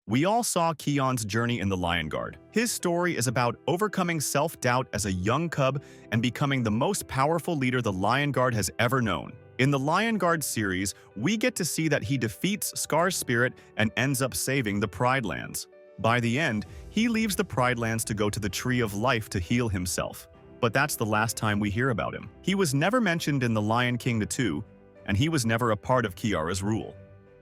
We all saw Kion's journey in the Lion Guard. His story is about overcoming self-doubt as a young cub and becoming the most powerful leader the Lion Guard has ever known. In the Lion Guard series, we get to see that he defeats Scar's spirit and ends up saving the Pride Lands. By the end, he leaves the Pride Lands to go to the Tree of Life to heal himself. But that's the last time we hear about him. He was never mentioned in The Lion King 2, and he was never a part of Kiara's rule.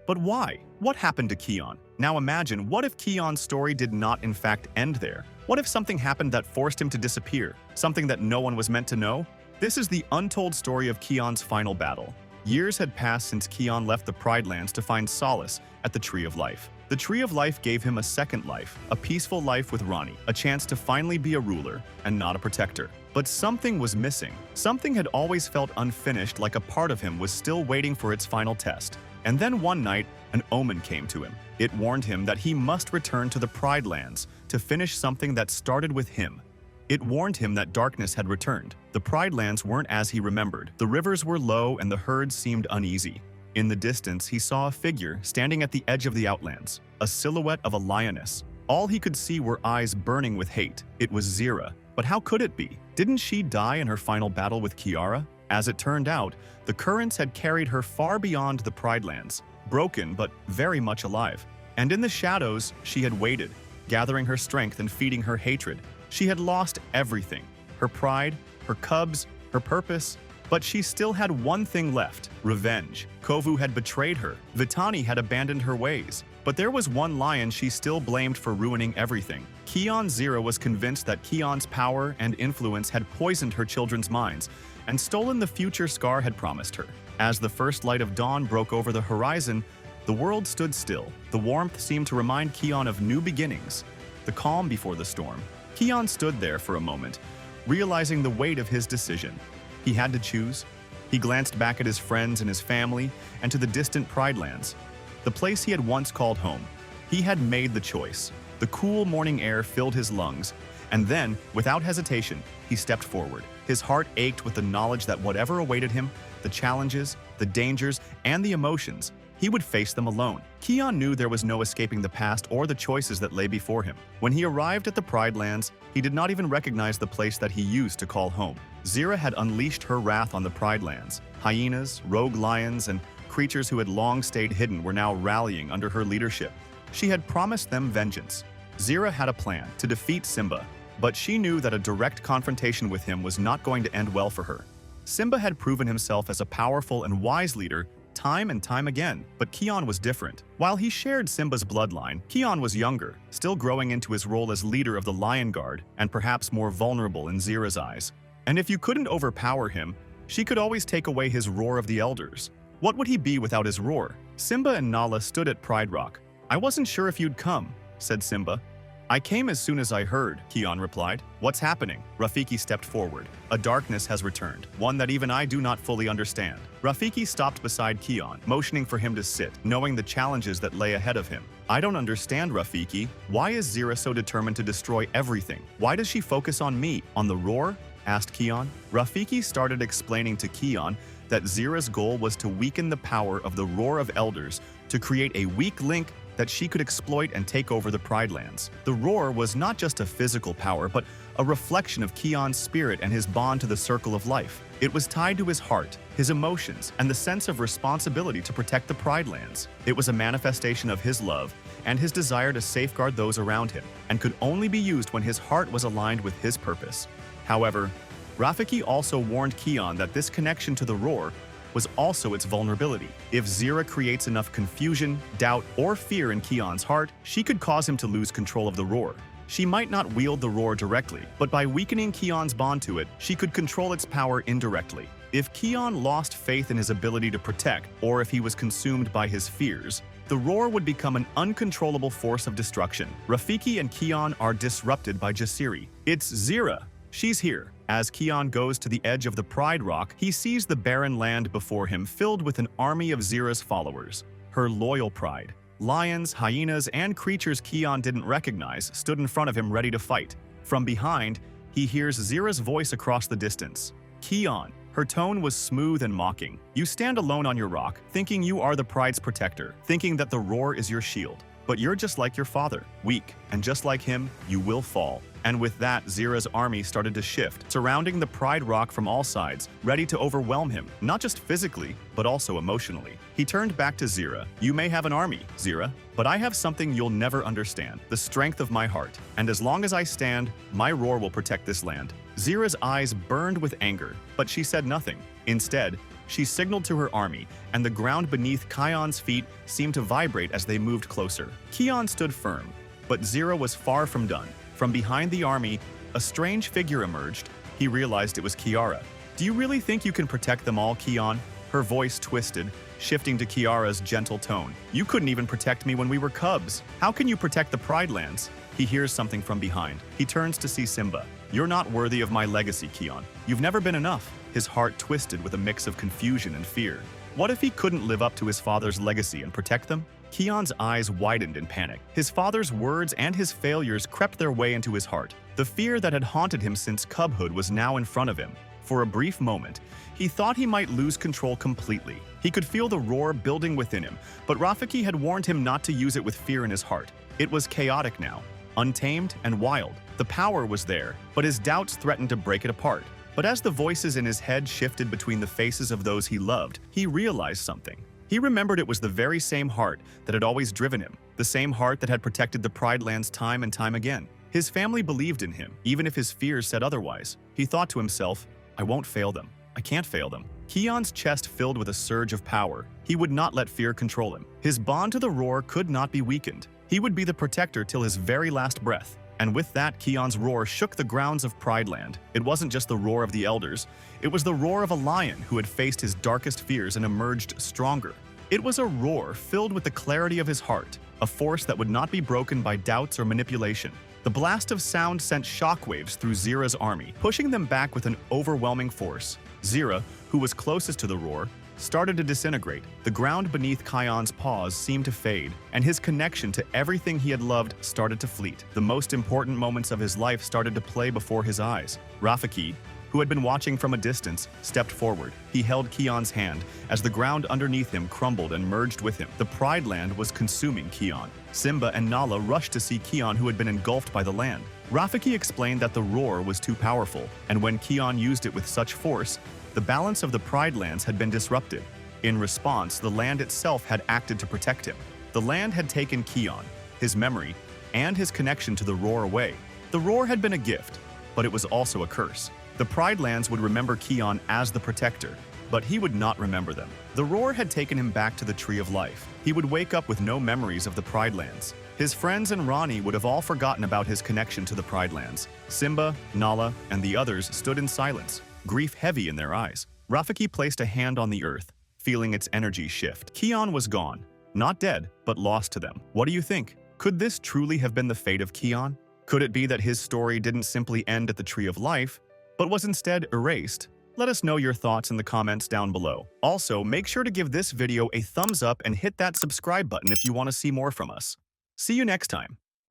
But why? What happened to Kion? Now imagine, what if Kion's story did not in fact end there? What if something happened that forced him to disappear? Something that no one was meant to know? This is the untold story of Kion's final battle. Years had passed since Kion left the Pride Lands to find solace at the Tree of Life. The Tree of Life gave him a second life, a peaceful life with Rani, a chance to finally be a ruler and not a protector. But something was missing. Something had always felt unfinished, like a part of him was still waiting for its final test. And then one night, an omen came to him. It warned him that he must return to the Pride Lands to finish something that started with him. It warned him that darkness had returned. The Pride Lands weren't as he remembered. The rivers were low and the herds seemed uneasy. In the distance, he saw a figure standing at the edge of the Outlands, a silhouette of a lioness. All he could see were eyes burning with hate. It was Zira. But how could it be? Didn't she die in her final battle with Kiara? As it turned out, the currents had carried her far beyond the Pride Lands, broken but very much alive. And in the shadows, she had waited, gathering her strength and feeding her hatred. She had lost everything: her pride, her cubs, her purpose. But she still had one thing left: revenge. Kovu had betrayed her. Vitani had abandoned her ways. But there was one lion she still blamed for ruining everything. Kion Zira was convinced that Kion's power and influence had poisoned her children's minds and stolen the future Scar had promised her. As the first light of dawn broke over the horizon, the world stood still. The warmth seemed to remind Kion of new beginnings, the calm before the storm. Kion stood there for a moment, realizing the weight of his decision. He had to choose. He glanced back at his friends and his family and to the distant Pride Lands, the place he had once called home. He had made the choice. The cool morning air filled his lungs, and then, without hesitation, he stepped forward. His heart ached with the knowledge that whatever awaited him, the challenges, the dangers, and the emotions, he would face them alone. Kion knew there was no escaping the past or the choices that lay before him. When he arrived at the Pride Lands, he did not even recognize the place that he used to call home. Zira had unleashed her wrath on the Pride Lands. Hyenas, rogue lions, and creatures who had long stayed hidden were now rallying under her leadership. She had promised them vengeance. Zira had a plan to defeat Simba, but she knew that a direct confrontation with him was not going to end well for her. Simba had proven himself as a powerful and wise leader time and time again, but Kion was different. While he shared Simba's bloodline, Kion was younger, still growing into his role as leader of the Lion Guard, and perhaps more vulnerable in Zira's eyes. And if you couldn't overpower him, she could always take away his roar of the elders. What would he be without his roar? Simba and Nala stood at Pride Rock. "I wasn't sure if you'd come," said Simba. "I came as soon as I heard," Kion replied. "What's happening?" Rafiki stepped forward. "A darkness has returned, one that even I do not fully understand." Rafiki stopped beside Kion, motioning for him to sit, knowing the challenges that lay ahead of him. "I don't understand, Rafiki. Why is Zira so determined to destroy everything? Why does she focus on me, on the roar?" asked Kion. Rafiki started explaining to Kion that Zira's goal was to weaken the power of the roar of elders, to create a weak link that she could exploit and take over the Pride Lands. The roar was not just a physical power, but a reflection of Kion's spirit and his bond to the circle of life. It was tied to his heart, his emotions, and the sense of responsibility to protect the Pride Lands. It was a manifestation of his love and his desire to safeguard those around him, and could only be used when his heart was aligned with his purpose. However, Rafiki also warned Kion that this connection to the roar was also its vulnerability. If Zira creates enough confusion, doubt, or fear in Kion's heart, she could cause him to lose control of the roar. She might not wield the roar directly, but by weakening Kion's bond to it, she could control its power indirectly. If Kion lost faith in his ability to protect, or if he was consumed by his fears, the roar would become an uncontrollable force of destruction. Rafiki and Kion are disrupted by Jasiri. It's Zira. She's here. As Kion goes to the edge of the Pride Rock, he sees the barren land before him filled with an army of Zira's followers. Her loyal pride. Lions, hyenas, and creatures Kion didn't recognize stood in front of him ready to fight. From behind, he hears Zira's voice across the distance. "Kion." Her tone was smooth and mocking. "You stand alone on your rock, thinking you are the pride's protector, thinking that the roar is your shield. But you're just like your father, weak, and just like him, you will fall. And with that, Zira's army started to shift, surrounding the Pride Rock from all sides, ready to overwhelm him, not just physically, but also emotionally. He turned back to Zira. You may have an army, Zira, but I have something you'll never understand, the strength of my heart. And as long as I stand, my roar will protect this land. Zira's eyes burned with anger, but she said nothing. Instead, she signaled to her army, and the ground beneath Kion's feet seemed to vibrate as they moved closer. Kion stood firm, but Zira was far from done. From behind the army, a strange figure emerged. He realized it was Kiara. Do you really think you can protect them all, Kion? Her voice twisted, shifting to Kiara's gentle tone. You couldn't even protect me when we were cubs. How can you protect the Pride Lands? He hears something from behind. He turns to see Simba. You're not worthy of my legacy, Kion. You've never been enough. His heart twisted with a mix of confusion and fear. What if he couldn't live up to his father's legacy and protect them? Kion's eyes widened in panic. His father's words and his failures crept their way into his heart. The fear that had haunted him since cubhood was now in front of him. For a brief moment, he thought he might lose control completely. He could feel the roar building within him, but Rafiki had warned him not to use it with fear in his heart. It was chaotic now, untamed and wild. The power was there, but his doubts threatened to break it apart. But as the voices in his head shifted between the faces of those he loved, he realized something. He remembered it was the very same heart that had always driven him, the same heart that had protected the Pride Lands time and time again. His family believed in him, even if his fears said otherwise. He thought to himself, I won't fail them. I can't fail them. Kion's chest filled with a surge of power. He would not let fear control him. His bond to the roar could not be weakened. He would be the protector till his very last breath. And with that, Kion's roar shook the grounds of Pride Land. It wasn't just the roar of the elders. It was the roar of a lion who had faced his darkest fears and emerged stronger. It was a roar filled with the clarity of his heart, a force that would not be broken by doubts or manipulation. The blast of sound sent shockwaves through Zira's army, pushing them back with an overwhelming force. Zira, who was closest to the roar, started to disintegrate. The ground beneath Kion's paws seemed to fade, and his connection to everything he had loved started to fleet. The most important moments of his life started to play before his eyes. Rafiki, who had been watching from a distance, stepped forward. He held Kion's hand as the ground underneath him crumbled and merged with him. The Pride Land was consuming Kion. Simba and Nala rushed to see Kion, who had been engulfed by the land. Rafiki explained that the roar was too powerful, and when Kion used it with such force, the balance of the Pride Lands had been disrupted. In response, the land itself had acted to protect him. The land had taken Kion, his memory, and his connection to the roar away. The roar had been a gift, but it was also a curse. The Pride Lands would remember Kion as the protector, but he would not remember them. The roar had taken him back to the Tree of Life. He would wake up with no memories of the Pride Lands. His friends and Rani would have all forgotten about his connection to the Pride Lands. Simba, Nala, and the others stood in silence, grief heavy in their eyes. Rafiki placed a hand on the earth, feeling its energy shift. Kion was gone, not dead, but lost to them. What do you think? Could this truly have been the fate of Kion? Could it be that his story didn't simply end at the Tree of Life, but was instead erased? Let us know your thoughts in the comments down below. Also, make sure to give this video a thumbs up and hit that subscribe button if you want to see more from us. See you next time.